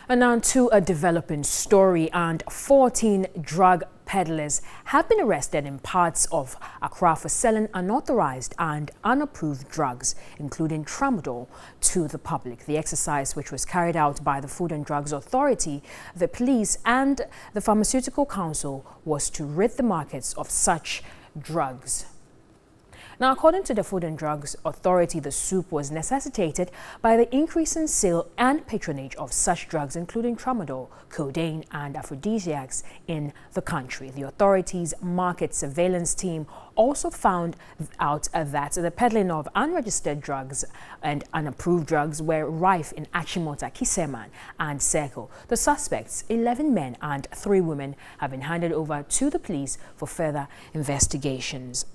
And now to a developing story, and 14 drug peddlers have been arrested in parts of Accra for selling unauthorized and unapproved drugs, including tramadol, to the public. The exercise, which was carried out by the Food and Drugs Authority, the police and the Pharmaceutical Council, was to rid the markets of such drugs. Now, according to the Food and Drugs Authority, the soup was necessitated by the increase in sale and patronage of such drugs, including tramadol, codeine, and aphrodisiacs in the country. The authority's market surveillance team also found out that the peddling of unregistered drugs and unapproved drugs were rife in Achimota, Kiseman, and Circle. The suspects, 11 men and 3 women, have been handed over to the police for further investigations.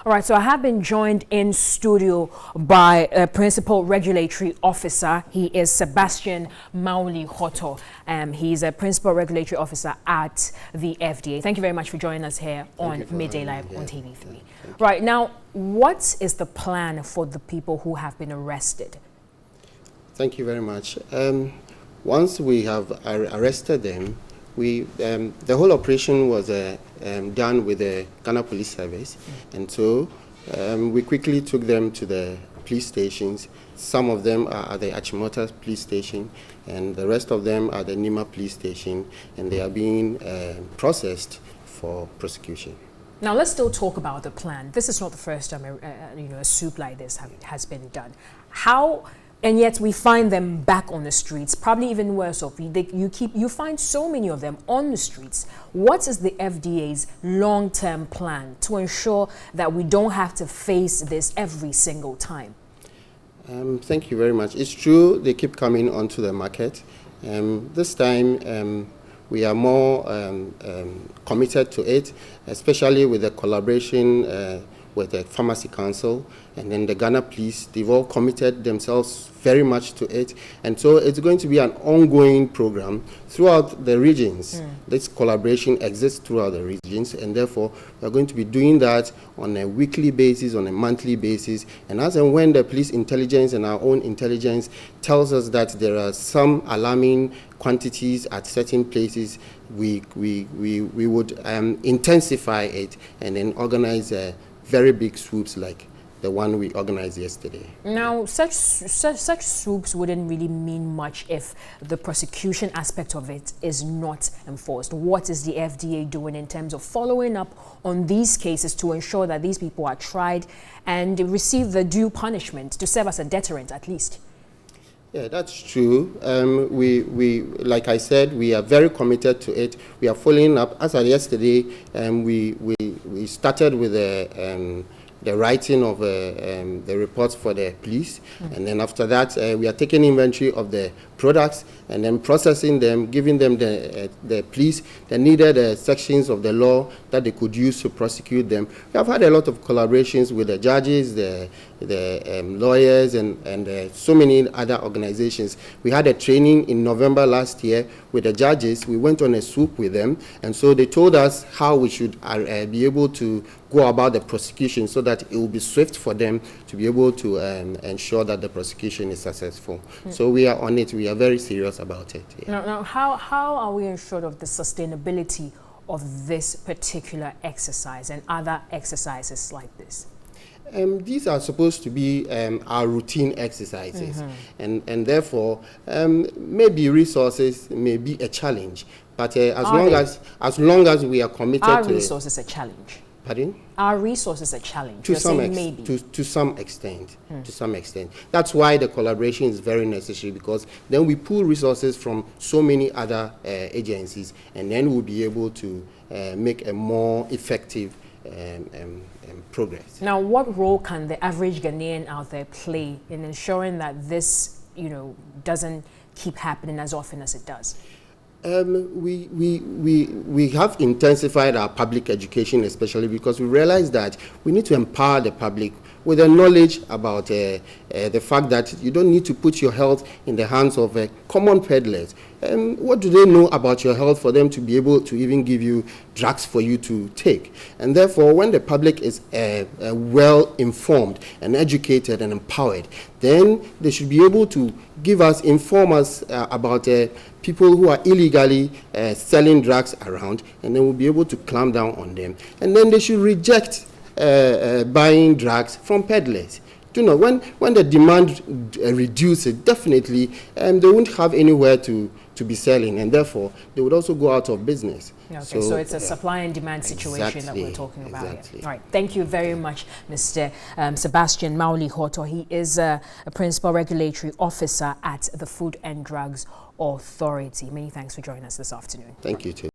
All right, so I have been joined in studio by a Principal Regulatory Officer. He is Sebastian Mauli Hoto. He's a Principal Regulatory Officer at the FDA. Thank you very much for joining us here on Midday Live on TV3. Right, now, what is the plan for the people who have been arrested? Thank you very much. Once we have arrested them, the whole operation was done with the Ghana Police Service, and so we quickly took them to the police stations. Some of them are at the Achimota Police Station, and the rest of them are at the Nima Police Station, and they are being processed for prosecution. Now, let's still talk about the plan. This is not the first time a soup like this has been done. How? And yet we find them back on the streets, probably even worse off. You find so many of them on the streets. What is the FDA's long-term plan to ensure that we don't have to face this every single time? Thank you very much. It's true, they keep coming onto the market. This time, we are more committed to it, especially with the collaboration with the Pharmacy Council and then the Ghana Police. They've all committed themselves very much to it, and so it's going to be an ongoing program throughout the regions. This collaboration exists throughout the regions, and therefore we're going to be doing that on a weekly basis, on a monthly basis, and as and when the police intelligence and our own intelligence tells us that there are some alarming quantities at certain places, we would intensify it and then organize very big swoops like the one we organized yesterday. Now, such swoops wouldn't really mean much if the prosecution aspect of it is not enforced. What is the FDA doing in terms of following up on these cases to ensure that these people are tried and receive the due punishment to serve as a deterrent at least? Yeah, that's true. We like I said, we are very committed to it. We are following up. As of yesterday, we started with the writing of the reports for the police, and then after that, we are taking inventory of the products and then processing them, giving them the police the needed sections of the law that they could use to prosecute them. We have had a lot of collaborations with the judges, the lawyers, and so many other organizations. We had a training in November last year with the judges. We went on a swoop with them, and so they told us how we should be able to go about the prosecution so that it will be swift for them to be able to ensure that the prosecution is successful. So we are on it. We are very serious about it. Yeah. Now, how are we ensured of the sustainability of this particular exercise and other exercises like this? These are supposed to be our routine exercises, and therefore maybe resources may be a challenge. But as long as we are committed to resources a challenge. Pardon? Are resources a challenge? To some extent. To some extent. That's why the collaboration is very necessary, because then we pool resources from so many other agencies, and then we'll be able to make a more effective progress. Now, what role can the average Ghanaian out there play in ensuring that this, doesn't keep happening as often as it does? We have intensified our public education, especially because we realize that we need to empower the public with the knowledge about the fact that you don't need to put your health in the hands of common peddlers. What do they know about your health for them to be able to even give you drugs for you to take? And therefore, when the public is well informed and educated and empowered, then they should be able to inform us about people who are illegally selling drugs around, and then we'll be able to clamp down on them. And then they should reject buying drugs from peddlers. You know, when the demand reduces, definitely they won't have anywhere to be selling, and therefore they would also go out of business. Okay, so it's a supply and demand situation that we're talking about here. All right, thank you very much, Mr. Sebastian Mauli Hoto. He is a Principal Regulatory Officer at the Food and Drugs Authority. Many thanks for joining us this afternoon. Thank you, too.